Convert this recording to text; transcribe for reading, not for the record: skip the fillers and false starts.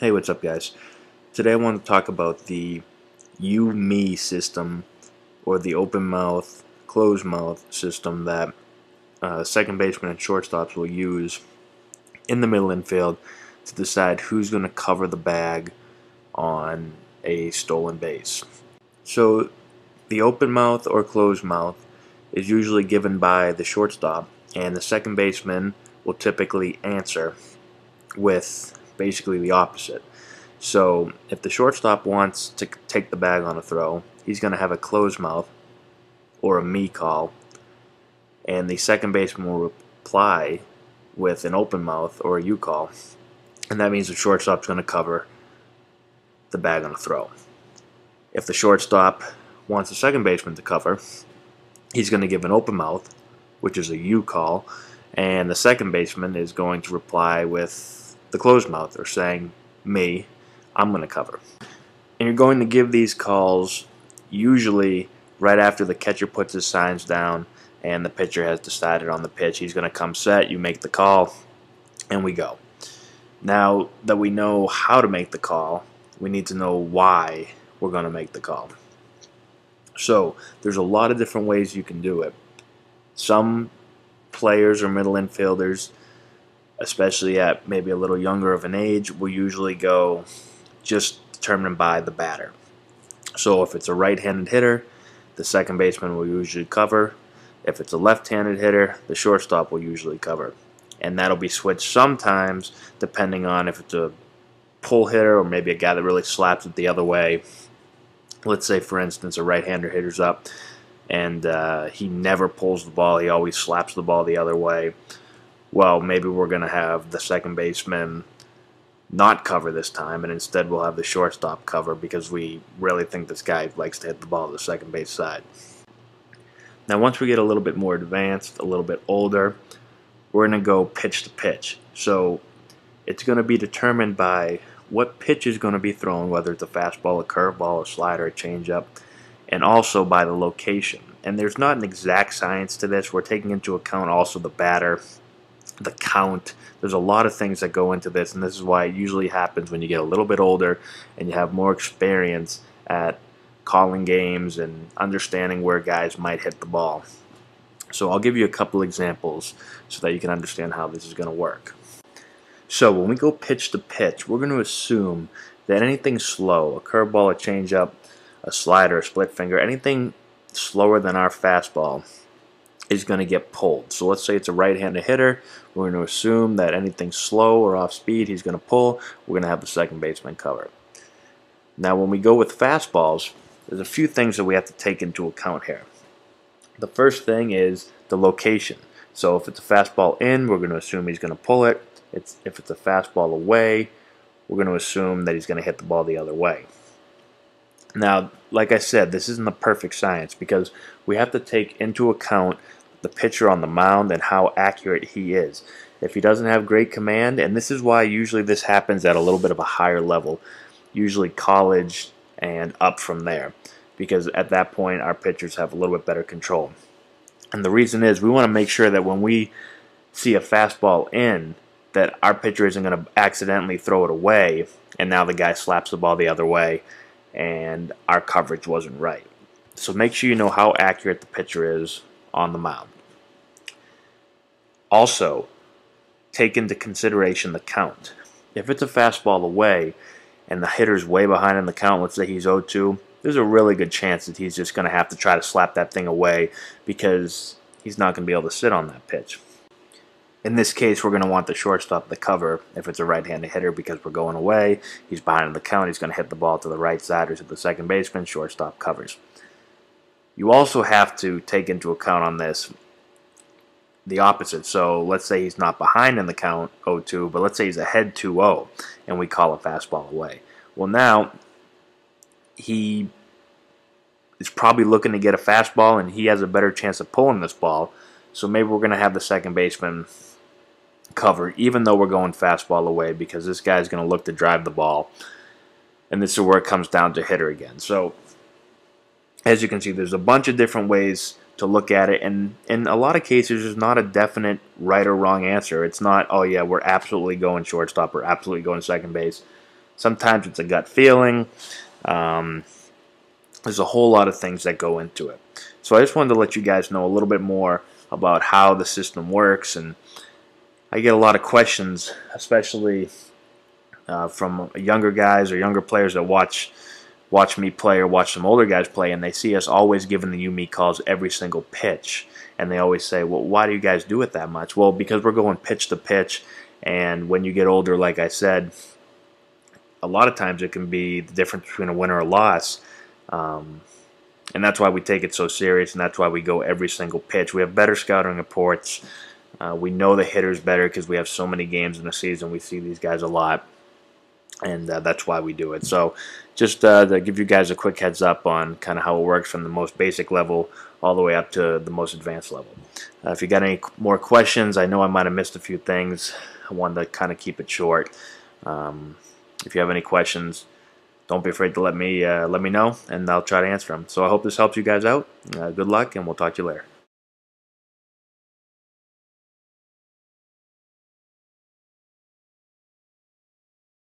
Hey, what's up, guys? Today I want to talk about the you-me system, or the open mouth, closed mouth system that second baseman and shortstops will use in the middle infield to decide who's going to cover the bag on a stolen base. So the open mouth or closed mouth is usually given by the shortstop, and the second baseman will typically answer with basically the opposite. So if the shortstop wants to take the bag on a throw, he's going to have a closed mouth or a me call, and the second baseman will reply with an open mouth or a you call, and that means the shortstop's going to cover the bag on a throw. If the shortstop wants the second baseman to cover, he's going to give an open mouth, which is a you call, and the second baseman is going to reply with the closed mouth, or saying, me, I'm going to cover. And you're going to give these calls usually right after the catcher puts his signs down and the pitcher has decided on the pitch. He's going to come set, you make the call, and we go. Now that we know how to make the call, we need to know why we're going to make the call. So there's a lot of different ways you can do it. Some players or middle infielders, especially at maybe a little younger of an age, will usually go just determined by the batter. So if it's a right-handed hitter, the second baseman will usually cover. If it's a left-handed hitter, the shortstop will usually cover. And that'll be switched sometimes depending on if it's a pull hitter or maybe a guy that really slaps it the other way. Let's say, for instance, a right-hander hitter's up and he never pulls the ball, he always slaps the ball the other way. Well, maybe we're going to have the second baseman not cover this time, and instead we'll have the shortstop cover because we really think this guy likes to hit the ball to the second base side. Now, once we get a little bit more advanced, a little bit older, we're going to go pitch to pitch. So it's going to be determined by what pitch is going to be thrown, whether it's a fastball, a curveball, a slider, a changeup, and also by the location. And there's not an exact science to this. We're taking into account also the batter, the count. There's a lot of things that go into this, and this is why it usually happens when you get a little bit older and you have more experience at calling games and understanding where guys might hit the ball. So I'll give you a couple examples so that you can understand how this is going to work. So when we go pitch to pitch, we're going to assume that anything slow, a curveball, a changeup, a slider, a split finger, anything slower than our fastball is going to get pulled. So let's say it's a right-handed hitter. We're going to assume that anything slow or off speed he's going to pull. We're going to have the second baseman cover. Now when we go with fastballs, there's a few things that we have to take into account here. The first thing is the location. So if it's a fastball in, we're going to assume he's going to pull it. If it's a fastball away, we're going to assume that he's going to hit the ball the other way. Now, like I said, this isn't a perfect science because we have to take into account the pitcher on the mound and how accurate he is. If he doesn't have great command, and this is why usually this happens at a little bit of a higher level, usually college and up from there, because at that point our pitchers have a little bit better control. And the reason is we want to make sure that when we see a fastball in, that our pitcher isn't going to accidentally throw it away and now the guy slaps the ball the other way and our coverage wasn't right. So make sure you know how accurate the pitcher is on the mound. Also, take into consideration the count. If it's a fastball away and the hitter's way behind in the count, let's say he's 0-2, there's a really good chance that he's just going to have to try to slap that thing away because he's not going to be able to sit on that pitch. In this case, we're going to want the shortstop to cover if it's a right-handed hitter because we're going away. He's behind in the count. He's going to hit the ball to the right side or to the second baseman. Shortstop covers. You also have to take into account on this the opposite. So let's say he's not behind in the count 0-2, but let's say he's ahead 2-0 and we call a fastball away. Well, now he is probably looking to get a fastball and he has a better chance of pulling this ball. So maybe we're going to have the second baseman cover even though we're going fastball away because this guy's going to look to drive the ball. And this is where it comes down to hitter again. So as you can see, there's a bunch of different ways to look at it, and in a lot of cases there's not a definite right or wrong answer. It's not, oh yeah, we're absolutely going shortstop or absolutely going second base. Sometimes it's a gut feeling. Um, there's a whole lot of things that go into it. So I just wanted to let you guys know a little bit more about how the system works, and I get a lot of questions, especially from younger guys or younger players that watch me play or watch some older guys play, and they see us always giving the you-me calls every single pitch, and they always say, well, why do you guys do it that much? Well, because we're going pitch to pitch, and when you get older, like I said, a lot of times it can be the difference between a win or a loss. And that's why we take it so serious, and that's why we go every single pitch. We have better scouting reports. We know the hitters better because we have so many games in the season. We see these guys a lot, and that's why we do it. So just to give you guys a quick heads up on kind of how it works from the most basic level all the way up to the most advanced level. If you got any more questions, I know I might have missed a few things. I wanted to kind of keep it short. If you have any questions, don't be afraid to let me know, and I'll try to answer them. So I hope this helps you guys out. Good luck, and we'll talk to you later.